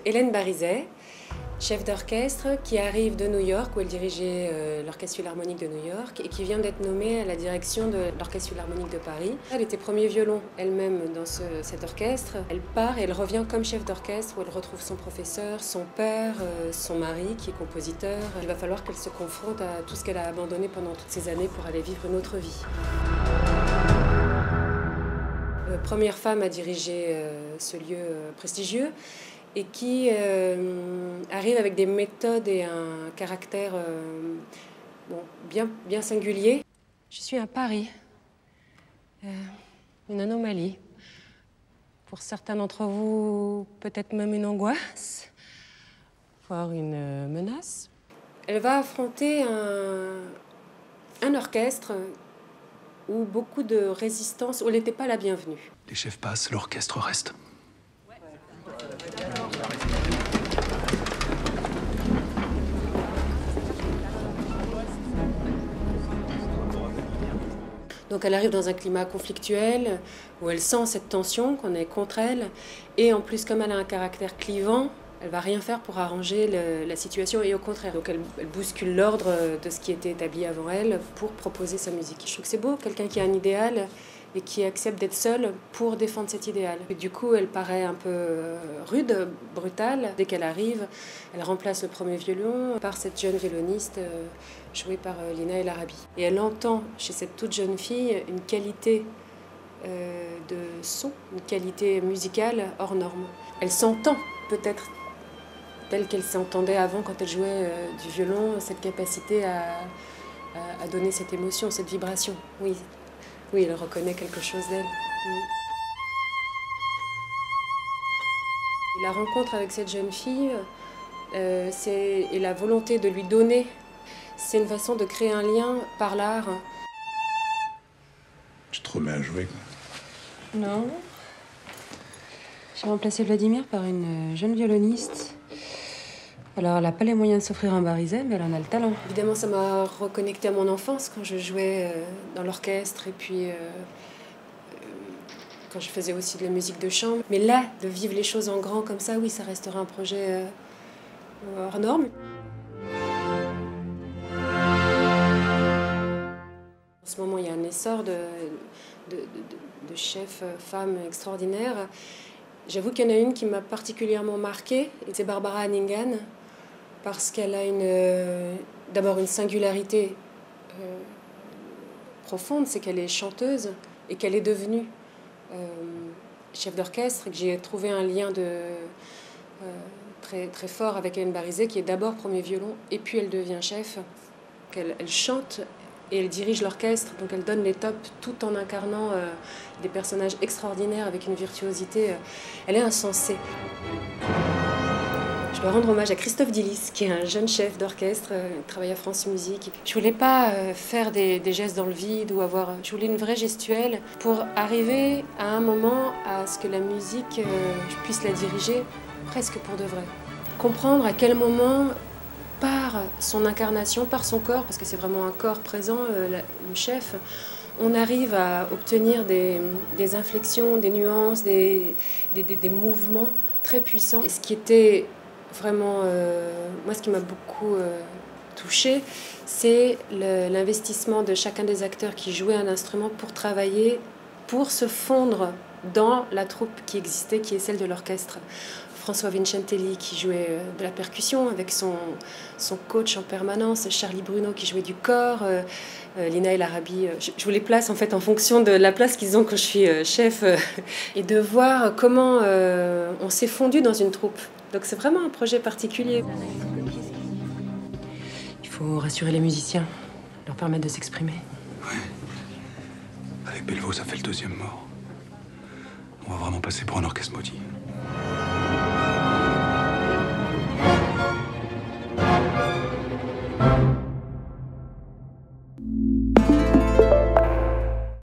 Hélène Barizet, chef d'orchestre, qui arrive de New York, où elle dirigeait l'Orchestre Philharmonique de New York, et qui vient d'être nommée à la direction de l'Orchestre Philharmonique de Paris. Elle était premier violon elle-même dans cet orchestre. Elle part et elle revient comme chef d'orchestre, où elle retrouve son professeur, son père, son mari, qui est compositeur. Il va falloir qu'elle se confronte à tout ce qu'elle a abandonné pendant toutes ces années pour aller vivre une autre vie. Première femme à diriger ce lieu prestigieux et qui arrive avec des méthodes et un caractère bien singulier. Je suis à Paris, une anomalie. Pour certains d'entre vous, peut-être même une angoisse, voire une menace. Elle va affronter un orchestre où beaucoup de résistance, où elle n'était pas la bienvenue. Les chefs passent, l'orchestre reste. Donc elle arrive dans un climat conflictuel, où elle sent cette tension, qu'on est contre elle, et en plus, comme elle a un caractère clivant, elle va rien faire pour arranger la situation, et au contraire. Donc elle bouscule l'ordre de ce qui était établi avant elle pour proposer sa musique. Je trouve que c'est beau, quelqu'un qui a un idéal et qui accepte d'être seule pour défendre cet idéal. Et du coup, elle paraît un peu rude, brutale. Dès qu'elle arrive, elle remplace le premier violon par cette jeune violoniste jouée par Lina El Arabi. Et elle entend chez cette toute jeune fille une qualité de son, une qualité musicale hors norme. Elle s'entend peut-être telle qu'elle s'entendait avant quand elle jouait du violon, cette capacité à donner cette émotion, cette vibration. Oui. Oui, elle reconnaît quelque chose d'elle. Et la rencontre avec cette jeune fille et la volonté de lui donner, c'est une façon de créer un lien par l'art. Tu te remets à jouer, quoi. Non. J'ai remplacé Vladimir par une jeune violoniste. Alors, elle n'a pas les moyens de s'offrir un Barizet, mais elle en a le talent. Évidemment, ça m'a reconnecté à mon enfance quand je jouais dans l'orchestre et puis quand je faisais aussi de la musique de chambre. Mais là, de vivre les choses en grand comme ça, oui, ça restera un projet hors norme. En ce moment, il y a un essor de chefs femmes extraordinaires. J'avoue qu'il y en a une qui m'a particulièrement marquée, c'est Barbara Hannigan, parce qu'elle a d'abord une singularité profonde, c'est qu'elle est chanteuse et qu'elle est devenue chef d'orchestre, et que j'ai trouvé un lien très, très fort avec Hélène Barizet, qui est d'abord premier violon, et puis elle devient chef. Elle chante et elle dirige l'orchestre, donc elle donne les tops tout en incarnant des personnages extraordinaires avec une virtuosité. Elle est insensée. Je dois rendre hommage à Christophe Dillis, qui est un jeune chef d'orchestre, qui travaille à France Musique. Je voulais pas faire des gestes dans le vide ou avoir... Je voulais une vraie gestuelle pour arriver à un moment à ce que la musique, je puisse la diriger presque pour de vrai. Comprendre à quel moment, par son incarnation, par son corps, parce que c'est vraiment un corps présent, le chef, on arrive à obtenir des inflexions, des nuances, des mouvements très puissants. Et ce qui était vraiment, moi, ce qui m'a beaucoup touchée, c'est l'investissement de chacun des acteurs qui jouaient un instrument pour travailler, pour se fondre dans la troupe qui existait, qui est celle de l'orchestre. François Vincentelli qui jouait de la percussion avec son coach en permanence, Charlie Bruno qui jouait du corps, Lina El Arabi. Je vous les place en fait en fonction de la place qu'ils ont quand je suis chef et de voir comment on s'est fondu dans une troupe. Donc c'est vraiment un projet particulier. Il faut rassurer les musiciens, leur permettre de s'exprimer. Ouais. Avec Pellevo, ça fait le deuxième mort. On va vraiment passer pour un orchestre maudit.